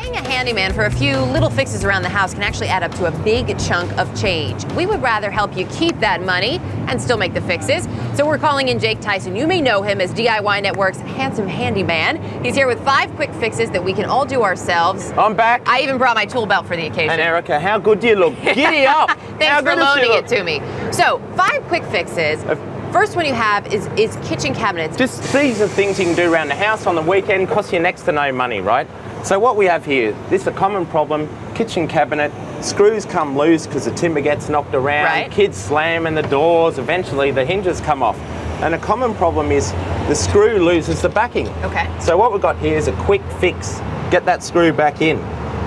Paying a handyman for a few little fixes around the house can actually add up to a big chunk of change. We would rather help you keep that money and still make the fixes. So we're calling in Jake Tyson. You may know him as DIY Network's Handsome Handyman. He's here with 5 quick fixes that we can all do ourselves. I'm back. I even brought my tool belt for the occasion. And Erica, how good do you look? Giddy up. Thanks for loaning it to me. So 5 quick fixes. First one you have is kitchen cabinets. Just these are things you can do around the house on the weekend, cost you next to no money, right? So what we have here, this is a common problem, kitchen cabinet, screws come loose because the timber gets knocked around, right. Kids slam in the doors, eventually the hinges come off. And a common problem is the screw loses the backing. Okay. So what we've got here is a quick fix, get that screw back in.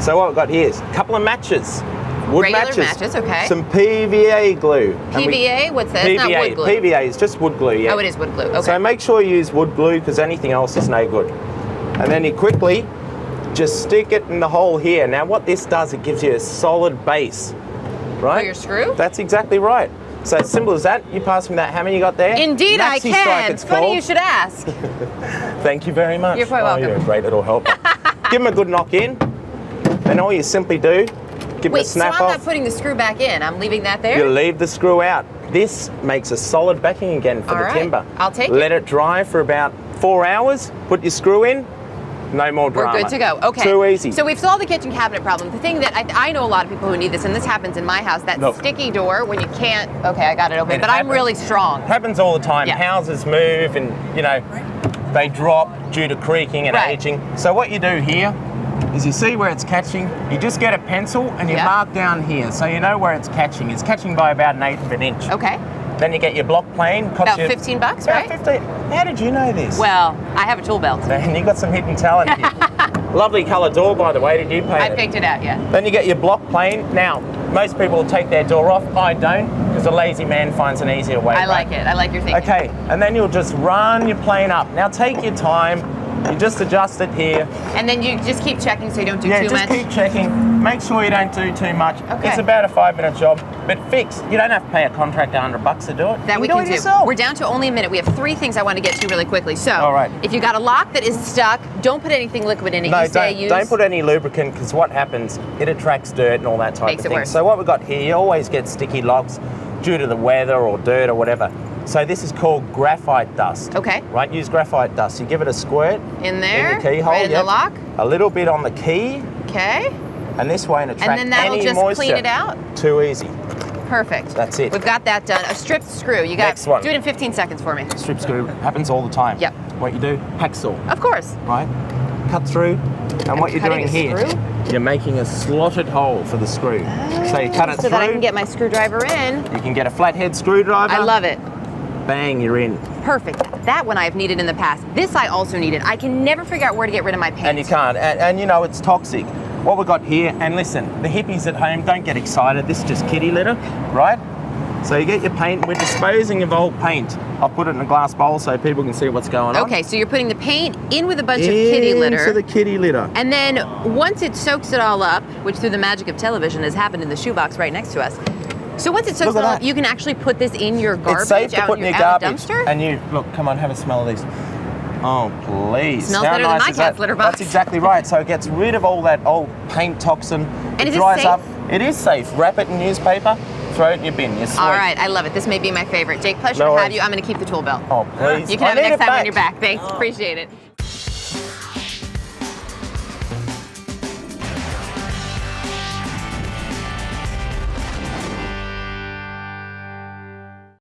So what we've got here is a couple of matches. Wood Regular matches, okay. Some PVA glue. PVA? What's that? PVA. It's not wood glue. PVA is just wood glue, yeah. Oh, it is wood glue, okay. So make sure you use wood glue because anything else is no good. And then you quickly just stick it in the hole here. Now what this does, it gives you a solid base, right? For your screw? That's exactly right. So as simple as that, you pass me that hammer you got there. Indeed I Maxi can. Strike, it's Funny called. you should ask. Thank you very much. You're quite welcome. You're a great little helper. Give them a good knock in. Then all you simply do, give it a snap off. Wait, so I'm not putting the screw back in. I'm leaving that there? You leave the screw out. This makes a solid backing again for the timber. I'll take it. Let it dry for about 4 hours. Put your screw in. No more drama. We're good to go. Okay. Too easy. So we've solved the kitchen cabinet problem. The thing that I know a lot of people who need this, and this happens in my house, that sticky door when you can't, okay, I got it open, but I'm really strong. It happens all the time. Yeah. Houses move and, you know, they drop due to creaking and aging. So what you do here is you see where it's catching, you just get a pencil and you mark down here so you know where it's catching. It's catching by about 1/8 of an inch. Okay. Then you get your block plane. About $15, right? 15. How did you know this? Well, I have a tool belt. And you got some hidden talent here. Lovely colour door, by the way. Did you paint it? I picked it out, yeah. Then you get your block plane. Now, most people will take their door off. I don't, because a lazy man finds an easier way. I like it. I like your thinking. Okay, and then you'll just run your plane up. Now take your time. You just adjust it here. And then you just keep checking so you don't do too much? Yeah, just keep checking. Make sure you don't do too much. Okay. It's about a 5-minute job, but fixed. You don't have to pay a contractor $100 to do it. That we can can do do. it yourself. We're down to only a minute. We have 3 things I want to get to really quickly. So, all right. If you got a lock that is stuck, don't put anything liquid in it. No, you don't put any lubricant because what happens, it attracts dirt and all that type Makes of it thing. worse. So what we've got here, you always get sticky locks due to the weather or dirt or whatever. So this is called graphite dust. Okay. Right, use graphite dust. You give it a squirt. In there? In the keyhole, right in the lock? A little bit on the key. Okay. And this way and attract And then that'll any just moisture. clean it out? Too easy. Perfect. That's it. We've got that done. A stripped screw. You got. Next one. Do it in 15 seconds for me. Strip screw happens all the time. Yep. What you do, hacksaw. Of course. Right? Cut through. And what you're doing cutting a here, screw? you're making a slotted hole for the screw. So you cut it so through. that I can get my screwdriver in. You can get a flathead screwdriver. I love it. Bang, you're in. Perfect. That one I've needed in the past. This I also needed. I can never figure out where to get rid of my paint. And you can't. And you know, it's toxic. What we've got here, and listen, the hippies at home, don't get excited. This is just kitty litter, right? So you get your paint. We're disposing of old paint. I'll put it in a glass bowl so people can see what's going on. Okay, so you're putting the paint in with a bunch of kitty litter. Into the kitty litter. And then once it soaks it all up, which through the magic of television has happened in the shoebox right next to us. So once it soaks it all up, you can actually put this in your garbage. It's safe to put in your out garbage. dumpster? And you, look, come on, have a smell of these. Oh, please. Smells How better nice than my is that? cat's litter box. That's exactly right. So it gets rid of all that old paint toxin. And is it dries safe? up. It is safe. Wrap it in newspaper, throw it in your bin. You're sweet. All right, I love it. This may be my favorite. Jake, pleasure to have you. I'm going to keep the tool belt. Oh, please. You can have it I need next time when back. you're back. Thanks, appreciate it.